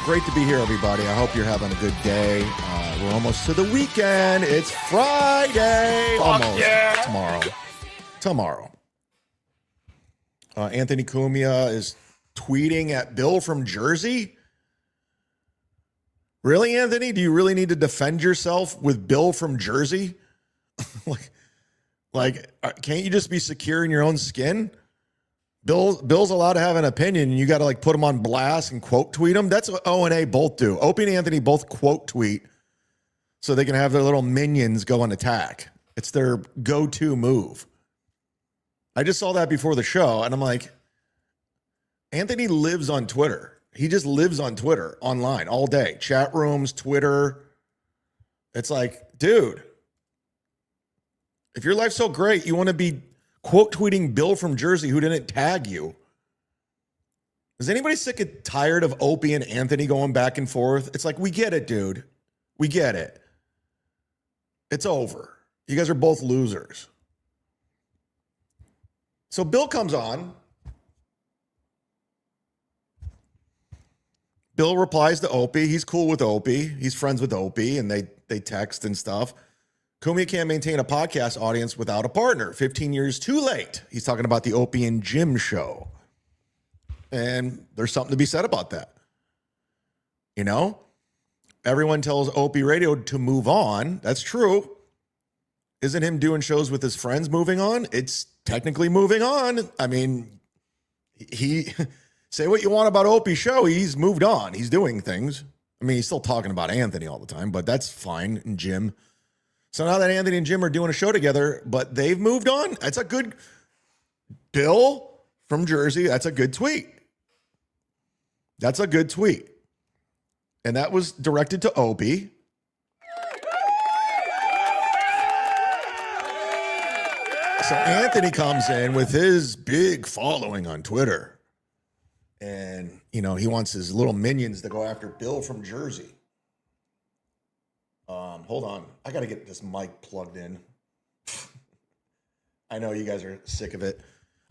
Great to be here, everybody. I hope you're having a good day. We're almost to the weekend. It's Friday. Almost. Yeah. Tomorrow. Anthony Cumia is tweeting at Bill from Jersey. Really, Anthony? Do you really need to defend yourself with Bill from Jersey? Can't you just be secure in your own skin? Bill's allowed to have an opinion, and you got to put him on blast and quote tweet him. That's what O and A both do. Opie and Anthony both quote tweet so they can have their little minions go on attack. It's their go-to move. I just saw that before the show, and I'm like, Anthony lives on Twitter. He just lives on Twitter, online, all day. Chat rooms, Twitter. It's like, dude, if your life's so great, you want to be quote tweeting Bill from Jersey who didn't tag you. Is anybody sick and tired of Opie and Anthony going back and forth? It's like, we get it, dude. We get it. It's over. You guys are both losers. So Bill comes on. Bill replies to Opie. He's cool with Opie. He's friends with Opie, and they text and stuff. Cumia can't maintain a podcast audience without a partner. 15 years too late. He's talking about the Opie and Jim show. And there's something to be said about that. You know? Everyone tells Opie Radio to move on. That's true. Isn't him doing shows with his friends moving on? It's technically moving on. I mean, he say what you want about Opie's show. He's moved on. He's doing things. I mean, he's still talking about Anthony all the time, but that's fine. And Jim. So now that Anthony and Jim are doing a show together, but they've moved on. That's a good Bill from Jersey. That's a good tweet. That's a good tweet. And that was directed to Opie. So Anthony comes in with his big following on Twitter. And, you know, he wants his little minions to go after Bill from Jersey. Hold on. I got to get this mic plugged in. I know you guys are sick of it.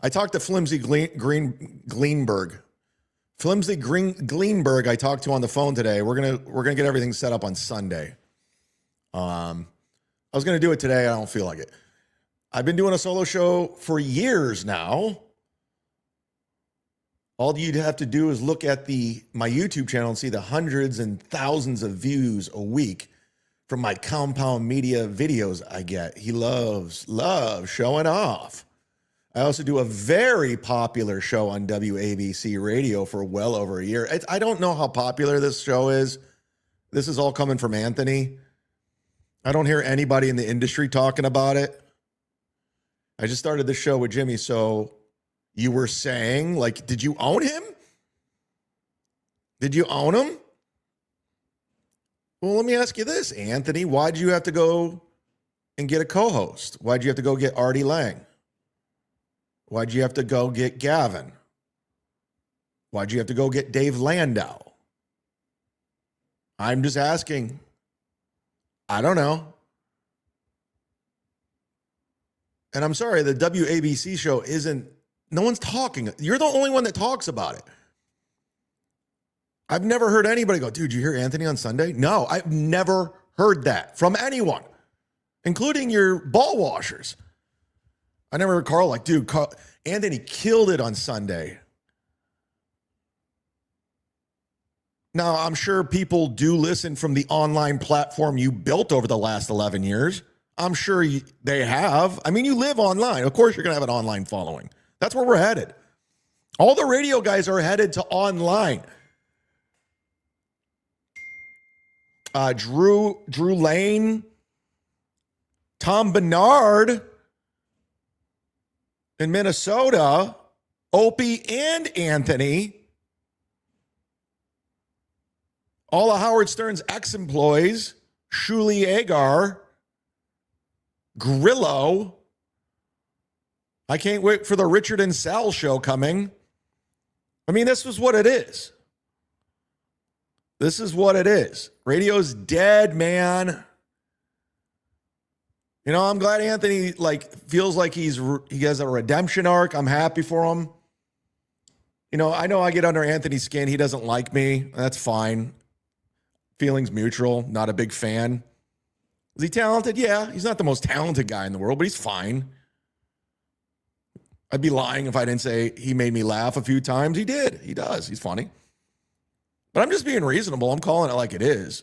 I talked to Flimsy Greenberg. Flimsy Greenberg I talked to on the phone today. We're gonna get everything set up on Sunday. I was going to do it today. I don't feel like it. I've been doing a solo show for years now. All you'd have to do is look at my YouTube channel and see the hundreds and thousands of views a week from my Compound Media videos I get. He loves showing off. I also do a very popular show on WABC radio for well over a year. I don't know how popular this show is. This is all coming from Anthony. I don't hear anybody in the industry talking about it. I just started the show with Jimmy, so you were saying, did you own him? Did you own him? Well, let me ask you this, Anthony. Why'd you have to go and get a co-host? Why'd you have to go get Artie Lang? Why'd you have to go get Gavin? Why'd you have to go get Dave Landau? I'm just asking. I don't know. And I'm sorry, the WABC show no one's talking. You're the only one that talks about it. I've never heard anybody go, dude, you hear Anthony on Sunday? No, I've never heard that from anyone, including your ball washers. I never heard Carl dude, Anthony killed it on Sunday. Now, I'm sure people do listen from the online platform you built over the last 11 years. I'm sure they have. I mean, you live online. Of course, you're going to have an online following. That's where we're headed. All the radio guys are headed to online. Drew Lane, Tom Bernard in Minnesota, Opie and Anthony, all of Howard Stern's ex-employees, Shuli Agar, Grillo. I can't wait for the Richard and Sal show coming. I mean, this is what it is. This is what it is. Radio's dead, man. You know, I'm glad Anthony feels like he has a redemption arc. I'm happy for him. I know I get under Anthony's skin. He doesn't like me. That's fine. Feelings mutual. Not a big fan. Is he talented? Yeah. He's not the most talented guy in the world, but he's fine. I'd be lying if I didn't say he made me laugh a few times. He did. He does. He's funny. But I'm just being reasonable. I'm calling it like it is.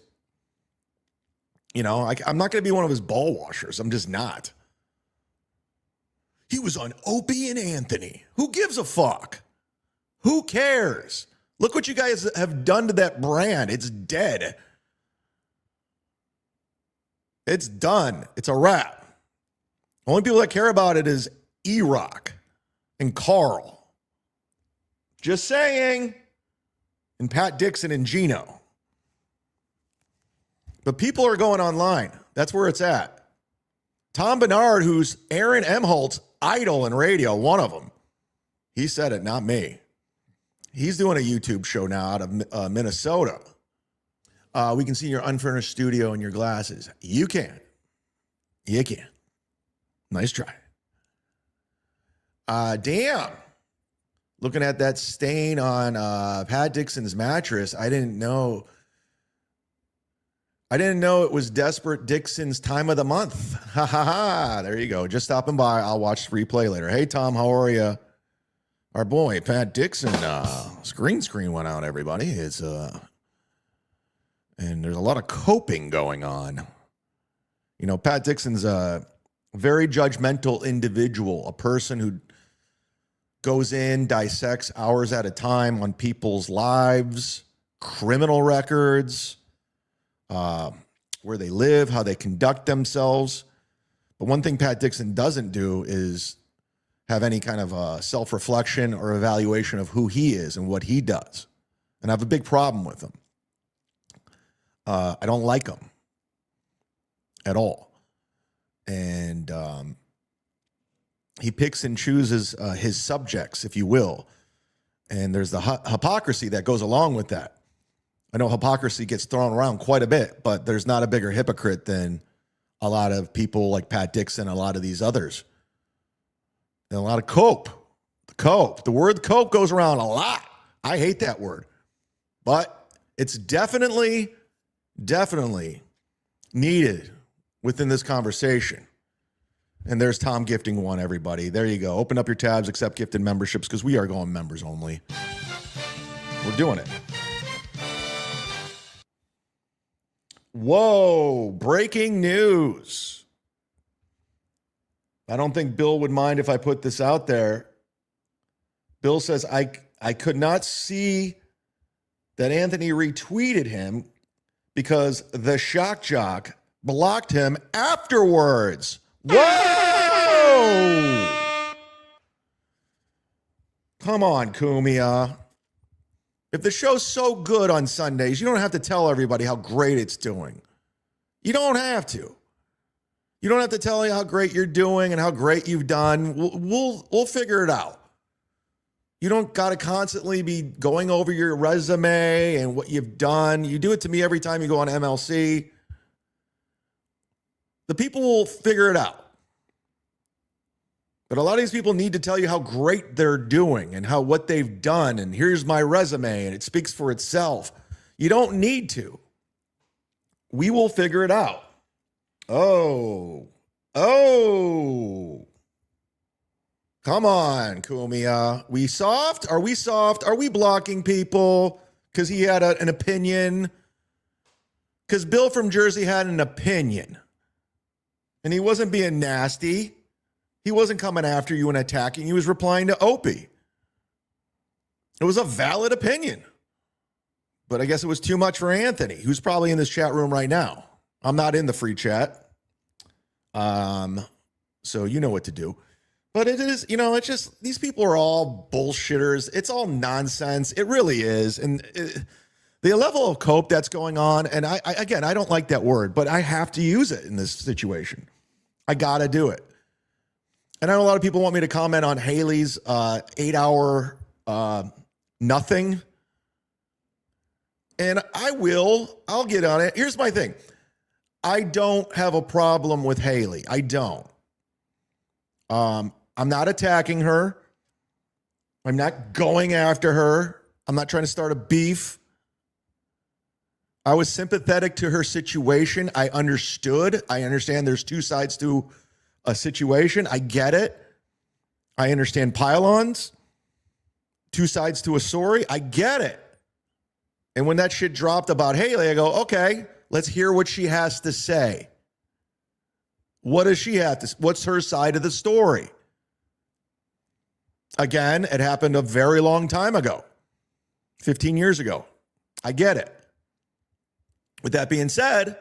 I'm not going to be one of his ball washers. I'm just not. He was on Opie and Anthony. Who gives a fuck? Who cares? Look what you guys have done to that brand. It's dead. It's done. It's a wrap. Only people that care about it is E-Rock and Carl. Just saying. And Pat Dixon and Gino. But people are going online. That's where it's at. Tom Bernard, who's Aaron Emholt's idol in radio, one of them. He said it, not me. He's doing a YouTube show now out of Minnesota. We can see your unfurnished studio and your glasses. You can. You can. Nice try. Damn. Looking at that stain on Pat Dixon's mattress, I didn't know it was Desperate Dixon's time of the month. Ha ha ha. There you go. Just stopping by. I'll watch the replay later. Hey, Tom, how are you? Our boy, Pat Dixon, screen went out, everybody. It's, and there's a lot of coping going on. Pat Dixon's a very judgmental individual, a person who goes in, dissects hours at a time on people's lives, criminal records, where they live, how they conduct themselves. But one thing Pat Dixon doesn't do is have any kind of self-reflection or evaluation of who he is and what he does. And I have a big problem with him. I don't like him at all. And he picks and chooses his subjects, if you will. And there's the hypocrisy that goes along with that. I know hypocrisy gets thrown around quite a bit, but there's not a bigger hypocrite than a lot of people like Pat Dixon, a lot of these others. And a lot of cope. The word cope goes around a lot. I hate that word. But it's definitely needed within this conversation. And there's Tom gifting one, everybody. There you go. Open up your tabs, accept gifted memberships, because we are going members only. We're doing it. Whoa, breaking news. I don't think Bill would mind if I put this out there. Bill says, I could not see that Anthony retweeted him because the shock jock blocked him afterwards. Whoa! Come on, Cumia. If the show's so good on Sundays, you don't have to tell everybody how great it's doing. You don't have to. You don't have to tell you how great you're doing and how great you've done. We'll figure it out. You don't got to constantly be going over your resume and what you've done. You do it to me every time you go on MLC. The people will figure it out. But a lot of these people need to tell you how great they're doing and what they've done. And here's my resume, and it speaks for itself. You don't need to. We will figure it out. Oh. Come on, Cumia. We soft? Are we soft? Are we blocking people because he had an opinion? Because Bill from Jersey had an opinion. And he wasn't being nasty. He wasn't coming after you and attacking. He was replying to Opie. It was a valid opinion. But I guess it was too much for Anthony, who's probably in this chat room right now. I'm not in the free chat. So you know what to do. But it is, it's just, these people are all bullshitters. It's all nonsense. It really is. And the level of cope that's going on, and I don't like that word, but I have to use it in this situation. I got to do it. And I know a lot of people want me to comment on Haley's 8-hour nothing. And I'll get on it. Here's my thing. I don't have a problem with Haley. I don't. I'm not attacking her. I'm not going after her. I'm not trying to start a beef. I was sympathetic to her situation. I understood. I understand there's two sides to a situation. I get it. I understand pylons. Two sides to a story. I get it. And when that shit dropped about Haley, I go, okay, let's hear what she has to say. What does she have to, what's her side of the story? Again, it happened a very long time ago, 15 years ago. I get it. With that being said,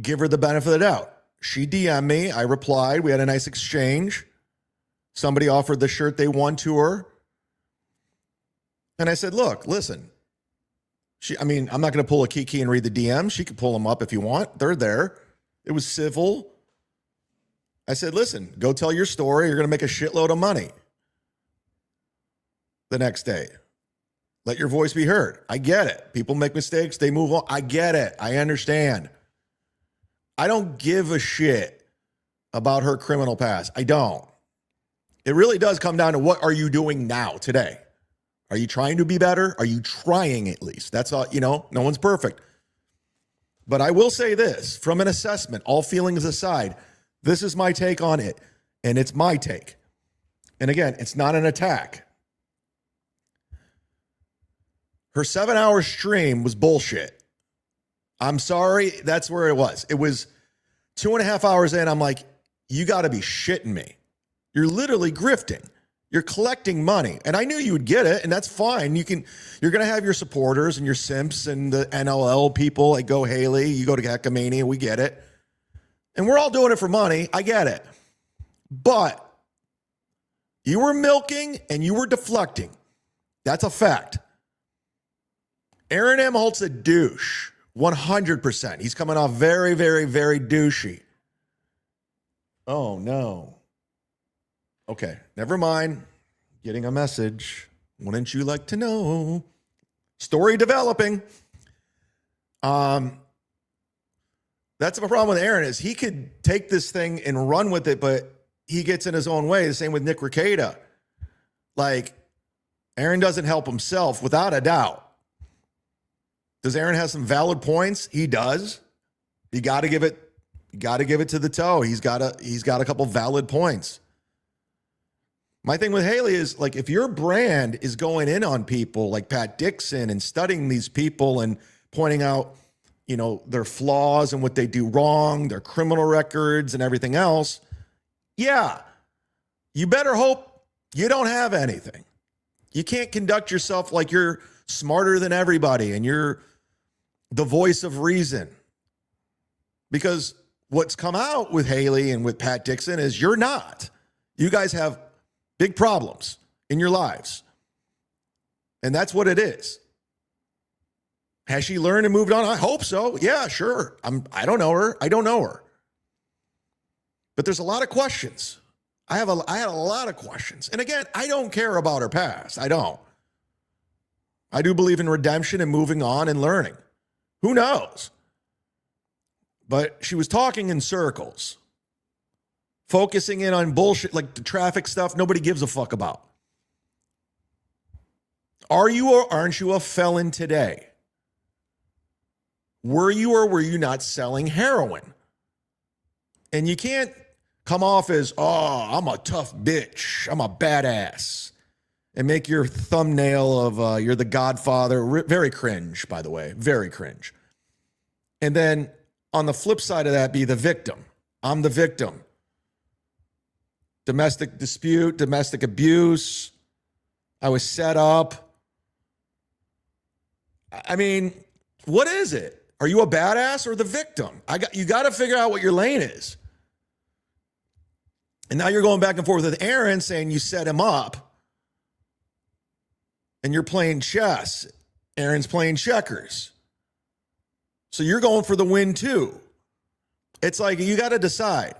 give her the benefit of the doubt. She DM'd me. I replied. We had a nice exchange. Somebody offered the shirt they won to her. And I said, look, listen. I'm not going to pull a Kiki and read the DMs. She could pull them up if you want. They're there. It was civil. I said, listen, go tell your story. You're going to make a shitload of money the next day. Let your voice be heard. I get it. People make mistakes. They move on. I get it. I understand. I don't give a shit about her criminal past. I don't. It really does come down to what are you doing now, today? Are you trying to be better? Are you trying at least? That's all, no one's perfect. But I will say this, from an assessment, all feelings aside, this is my take on it, and it's my take. And again, it's not an attack. Her 7-hour stream was bullshit. I'm sorry, that's where it was. It was 2.5 hours in, I'm like, you got to be shitting me. You're literally grifting. You're collecting money. And I knew you would get it, and that's fine. You're going to have your supporters and your simps and the NLL people like Go Haley, you go to Heckamania, we get it. And we're all doing it for money. I get it. But you were milking and you were deflecting. That's a fact. Aaron M. Holt's a douche. 100%. He's coming off very, very, very douchey. Oh, no. Okay, never mind. Getting a message. Wouldn't you like to know? Story developing. That's the problem with Aaron is he could take this thing and run with it, but he gets in his own way. The same with Nick Rekieta. Like, Aaron doesn't help himself without a doubt. Does Aaron have some valid points? He does. You got to give it to the toe. He's got a couple valid points. My thing with Haley is, like, if your brand is going in on people like Pat Dixon and studying these people and pointing out, their flaws and what they do wrong, their criminal records and everything else, yeah, you better hope you don't have anything. You can't conduct yourself like you're smarter than everybody and you're the voice of reason. Because what's come out with Haley and with Pat Dixon is you're not. You guys have big problems in your lives. And that's what it is. Has she learned and moved on? I hope so. Yeah, sure. I don't know her. I don't know her. But there's a lot of questions. I had a lot of questions. And again, I don't care about her past. I don't. I do believe in redemption and moving on and learning. Who knows? But she was talking in circles. Focusing in on bullshit like the traffic stuff nobody gives a fuck about. Are you or aren't you a felon today? Were you or were you not selling heroin? And you can't come off as, oh, I'm a tough bitch. I'm a badass. And make your thumbnail of you're the Godfather. Very cringe, by the way. Very cringe. And then on the flip side of that, be the victim. I'm the victim. Domestic dispute, domestic abuse. I was set up. I mean, what is it? Are you a badass or the victim? You got to figure out what your lane is. And now you're going back and forth with Aaron saying you set him up and you're playing chess. Aaron's playing checkers. So you're going for the win too. It's like you got to decide.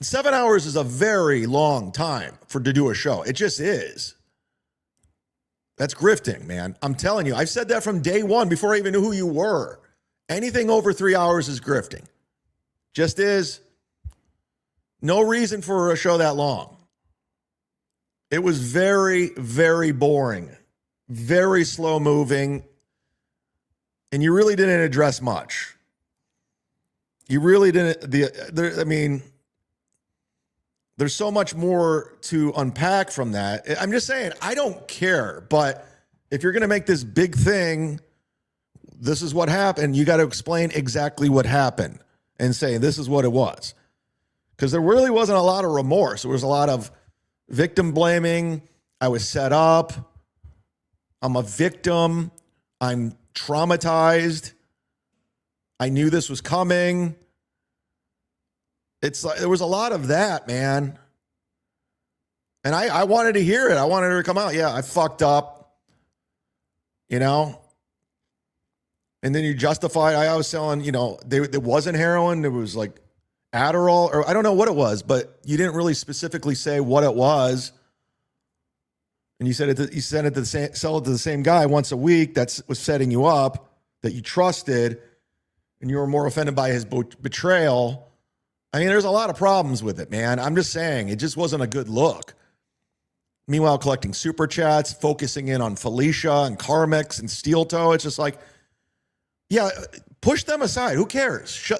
7 hours is a very long time to do a show. It just is. That's grifting, man. I'm telling you. I've said that from day one before I even knew who you were. Anything over 3 hours is grifting. Just is. No reason for a show that long. It was very, very boring, very slow moving, and you really didn't address much. You really didn't. I mean, there's so much more to unpack from that. I'm just saying, I don't care, but if you're going to make this big thing, this is what happened, you got to explain exactly what happened and say this is what it was. Because there really wasn't a lot of remorse. There was a lot of victim blaming. I was set up. I'm a victim. I'm traumatized. I knew this was coming. It's like there was a lot of that, man. And I wanted to hear it. I wanted her to come out. Yeah, I fucked up. You know? And then you justify, I was selling, you know, there wasn't heroin. It was like Adderall, or I don't know what it was, but you didn't really specifically say what it was. And you said you sent it to sell it to the same guy once a week that was setting you up, that you trusted, and you were more offended by his betrayal. I mean, there's a lot of problems with it, man. I'm just saying, it just wasn't a good look. Meanwhile, collecting super chats, focusing in on Felicia and Carmex and Steel Toe. It's just like, yeah, push them aside. Who cares?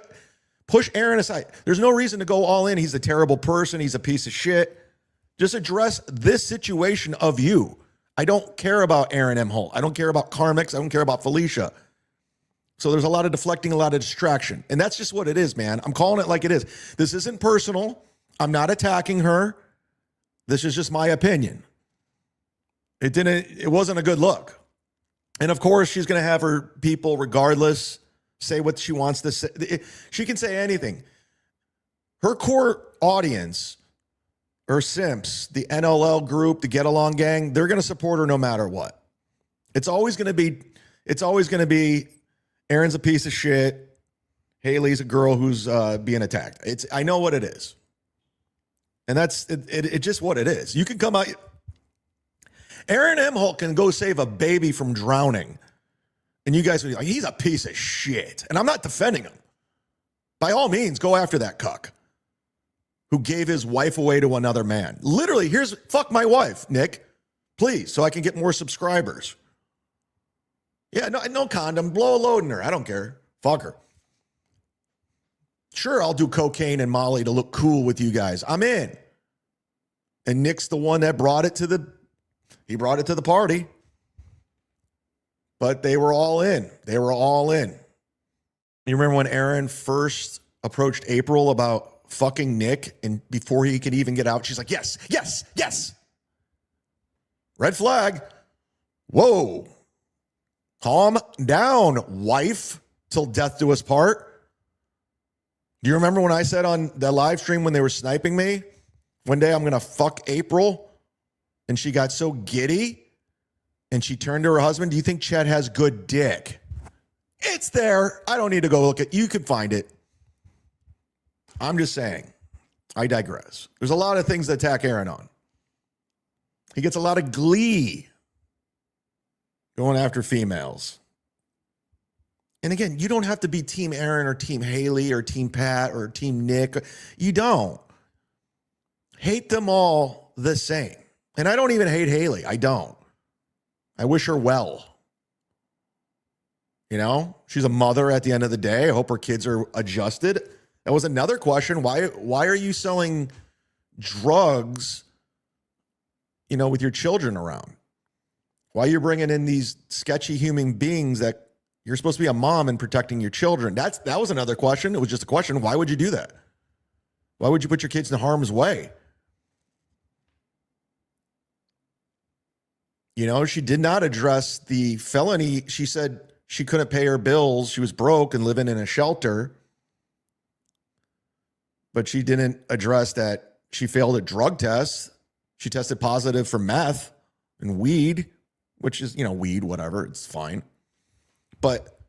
Push Aaron aside. There's no reason to go all in. He's a terrible person. He's a piece of shit. Just address this situation of you. I don't care about Aaron M. Holt. I don't care about Carmex. I don't care about Felicia. So there's a lot of deflecting, a lot of distraction. And that's just what it is, man. I'm calling it like it is. This isn't personal. I'm not attacking her. This is just my opinion. It wasn't a good look. And of course, she's going to have her people, regardless, say what she wants to say. She can say anything. Her core audience, her simps, the NLL group, the Get Along gang, they're going to support her no matter what. It's always going to be Aaron's a piece of shit. Haley's a girl who's being attacked. I know what it is. And that's it just what it is. You can come out. Aaron M. Holt can go save a baby from drowning. And you guys would be like, he's a piece of shit. And I'm not defending him. By all means, go after that cuck who gave his wife away to another man. Literally, fuck my wife, Nick. Please, so I can get more subscribers. Yeah, no condom. Blow a load in her. I don't care. Fuck her. Sure, I'll do cocaine and Molly to look cool with you guys. I'm in. And Nick's the one that brought it to the party. But they were all in. They were all in. You remember when Aaron first approached April about fucking Nick, and before he could even get out, she's like, yes, yes, yes. Red flag. Whoa. Calm down, wife, till death do us part. Do you remember when I said on the live stream when they were sniping me, one day I'm going to fuck April? And she got so giddy and she turned to her husband. Do you think Chet has good dick? It's there. I don't need to go look at. You can find it. I'm just saying. I digress. There's a lot of things to attack Aaron on. He gets a lot of glee going after females. And again, you don't have to be Team Aaron or Team Haley or Team Pat or Team Nick. You don't. Hate them all the same. And I don't even hate Haley. I don't. I wish her well. You know, she's a mother at the end of the day. I hope her kids are adjusted. That was another question. Why are you selling drugs, you know, with your children around? Why are you bringing in these sketchy human beings that you're supposed to be a mom and protecting your children? That was another question. It was just a question. Why would you do that? Why would you put your kids in harm's way? You know, she did not address the felony. She said she couldn't pay her bills. She was broke and living in a shelter. But she didn't address that she failed a drug test. She tested positive for meth and weed, which is, you know, weed, whatever. It's fine. But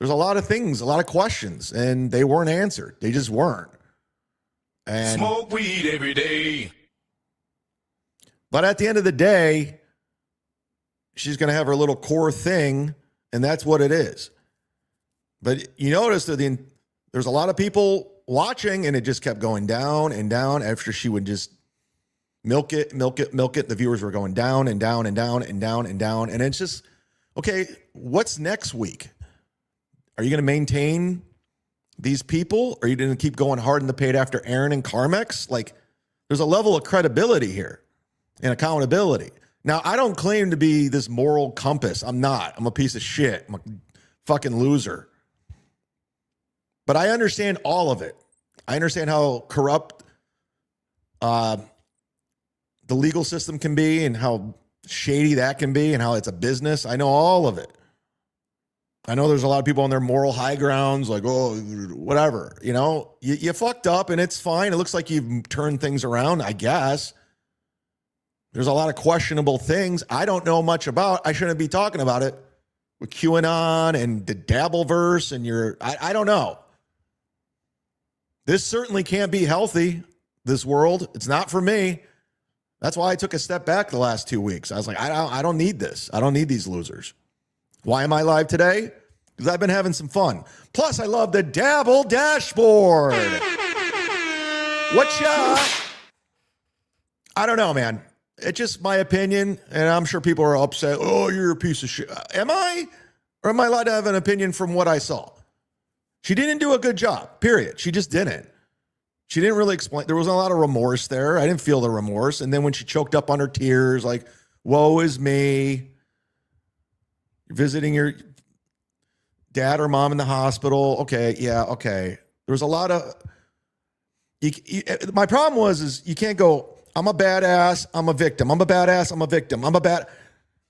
there's a lot of things, a lot of questions, and they weren't answered. They just weren't. And smoke weed every day. But at the end of the day, she's going to have her little core thing, and that's what it is. But you notice that there's a lot of people watching, and it just kept going down and down after she would just Milk it, milk it, milk it. The viewers were going down and down and down and down and down. And it's just, okay, what's next week? Are you going to maintain these people? Or are you going to keep going hard in the paint after Aaron and Carmex? Like, there's a level of credibility here and accountability. Now, I don't claim to be this moral compass. I'm not. I'm a piece of shit. I'm a fucking loser. But I understand all of it. I understand how corrupt the legal system can be and how shady that can be and how it's a business. I know all of it. I know there's a lot of people on their moral high grounds like, oh, whatever. You know, you fucked up and it's fine. It looks like you've turned things around, I guess. There's a lot of questionable things I don't know much about. I shouldn't be talking about it with QAnon and the Dabbleverse and I don't know. This certainly can't be healthy, this world. It's not for me. That's why I took a step back the last 2 weeks. I was like, I don't need this. I don't need these losers. Why am I live today? Because I've been having some fun. Plus, I love the Dabble dashboard. Whatcha? I don't know, man. It's just my opinion, and I'm sure people are upset. Oh, you're a piece of shit. Am I? Or am I allowed to have an opinion from what I saw? She didn't do a good job, period. She just didn't. She didn't really explain. There was a lot of remorse there. I didn't feel the remorse. And then when she choked up on her tears, like, woe is me. You're visiting your dad or mom in the hospital. Okay, yeah, okay. There was a lot of... my problem is you can't go, I'm a badass, I'm a victim. I'm a badass, I'm a victim.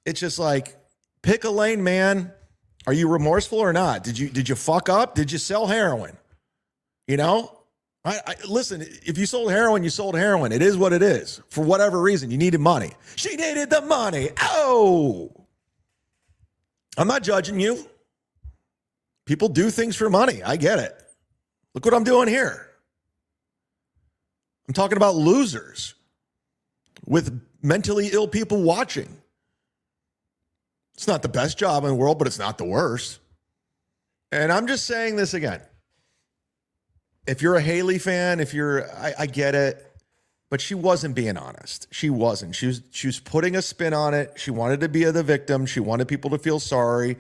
It's just like, pick a lane, man. Are you remorseful or not? Did you fuck up? Did you sell heroin? You know? Listen, if you sold heroin, you sold heroin. It is what it is. For whatever reason, you needed money. She needed the money. Oh! I'm not judging you. People do things for money. I get it. Look what I'm doing here. I'm talking about losers with mentally ill people watching. It's not the best job in the world, but it's not the worst. And I'm just saying this again. If you're a Haley fan, I get it, but she wasn't being honest. She wasn't. She was putting a spin on it. She wanted to be the victim. She wanted people to feel sorry.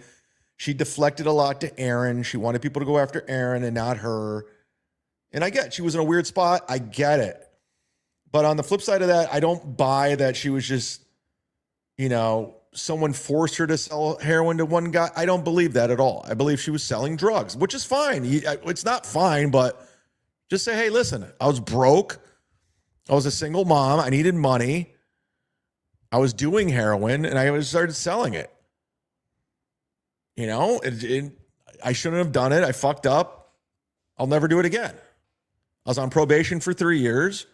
She deflected a lot to Aaron. She wanted people to go after Aaron and not her. And I get it. She was in a weird spot. I get it. But on the flip side of that, I don't buy that she was just, someone forced her to sell heroin to one guy. I don't believe that at all. I believe she was selling drugs, which is fine. It's not fine, but just say, hey, listen, I was broke. I was a single mom. I needed money. I was doing heroin and I started selling it. I shouldn't have done it. I fucked up. I'll never do it again. I was on probation for 3 years.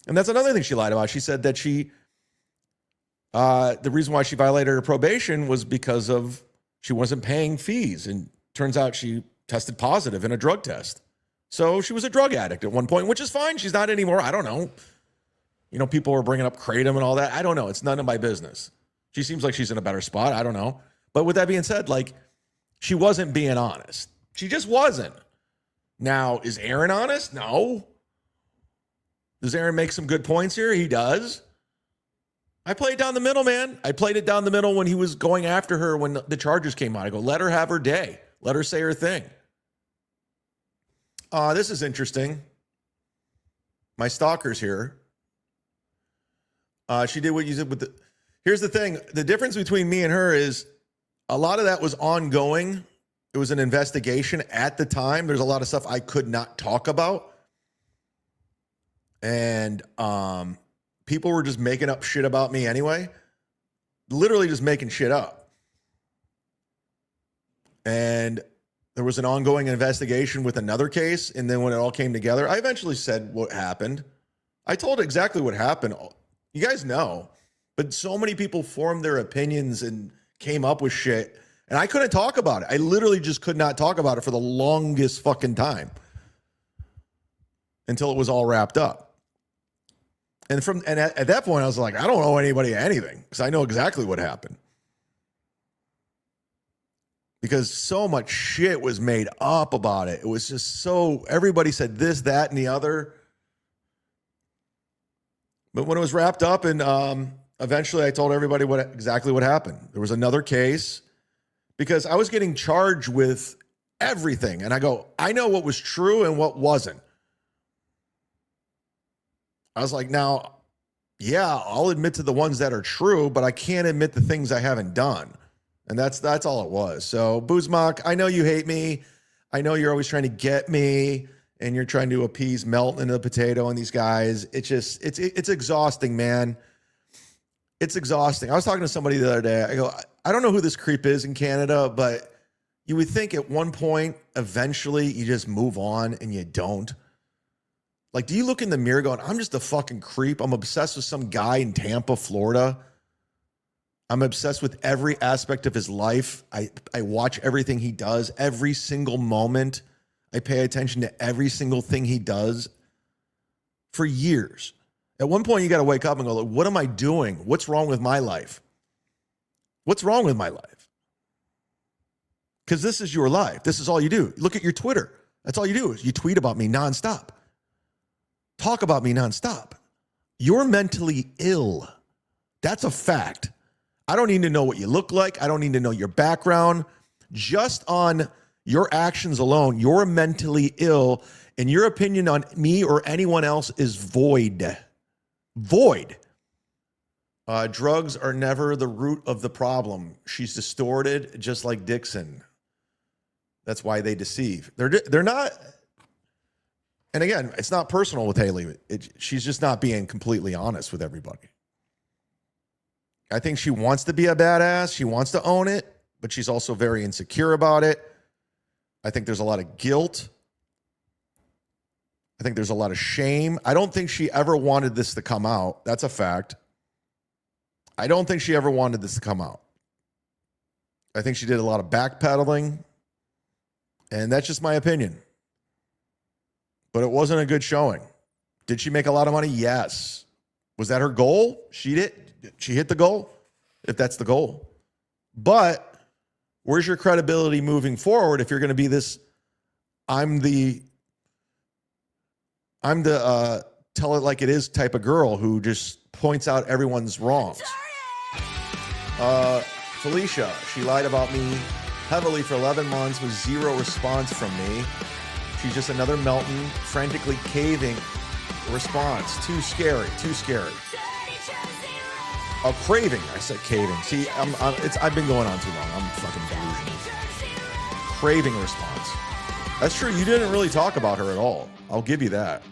And that's another thing she lied about. She said that the reason why she violated her probation was because she wasn't paying fees. And turns out she tested positive in a drug test. So she was a drug addict at one point, which is fine. She's not anymore. I don't know. People were bringing up Kratom and all that. I don't know. It's none of my business. She seems like she's in a better spot. I don't know. But with that being said, she wasn't being honest. She just wasn't. Now, is Aaron honest? No. Does Aaron make some good points here? He does. I played down the middle, man. I played it down the middle when he was going after her when the charges came out. I go, let her have her day. Let her say her thing. This is interesting. My stalker's here. She did what you said with the... Here's the thing. The difference between me and her is a lot of that was ongoing. It was an investigation at the time. There's a lot of stuff I could not talk about. And people were just making up shit about me anyway. Literally just making shit up. And there was an ongoing investigation with another case. And then when it all came together, I eventually said what happened. I told exactly what happened. You guys know. But so many people formed their opinions and came up with shit. And I couldn't talk about it. I literally just could not talk about it for the longest fucking time. Until it was all wrapped up. And at that point, I was like, I don't owe anybody anything. Because I know exactly what happened. Because so much shit was made up about it. It was just so, everybody said this, that, and the other. But when it was wrapped up, and eventually I told everybody exactly what happened. There was another case because I was getting charged with everything. And I go, I know what was true and what wasn't. I was like, now, yeah, I'll admit to the ones that are true, but I can't admit the things I haven't done. And that's all it was. So Zumock, I know you hate me. I know you're always trying to get me and you're trying to appease Melt into the potato and these guys. It's just, it's exhausting, man. It's exhausting. I was talking to somebody the other day. I go, I don't know who this creep is in Canada, but you would think at one point, eventually you just move on and you don't. Like, do you look in the mirror going, I'm just a fucking creep. I'm obsessed with some guy in Tampa, Florida. I'm obsessed with every aspect of his life. I watch everything he does, every single moment. I pay attention to every single thing he does for years. At one point, you got to wake up and go, what am I doing? What's wrong with my life? What's wrong with my life? Because this is your life. This is all you do. Look at your Twitter. That's all you do is you tweet about me nonstop. Talk about me nonstop. You're mentally ill. That's a fact. I don't need to know what you look like. I don't need to know your background. Just on your actions alone, you're mentally ill, and your opinion on me or anyone else is void. Void. Drugs are never the root of the problem. She's distorted, just like Dixon. That's why they deceive. They're not. And again, it's not personal with Haley. She's just not being completely honest with everybody. I think she wants to be a badass. She wants to own it, but she's also very insecure about it. I think there's a lot of guilt. I think there's a lot of shame. I don't think she ever wanted this to come out. That's a fact. I don't think she ever wanted this to come out. I think she did a lot of backpedaling, and that's just my opinion. But it wasn't a good showing. Did she make a lot of money? Yes. Was that her goal? She hit the goal, if that's the goal. But where's your credibility moving forward if you're going to be this, I'm the tell it like it is type of girl who just points out everyone's wrongs. Felicia, she lied about me heavily for 11 months with zero response from me. She's just another Melton, frantically caving response. Too scary, too scary. Craving, I said caving. See, I've been going on too long. I'm fucking delusional. Craving response. That's true. You didn't really talk about her at all. I'll give you that.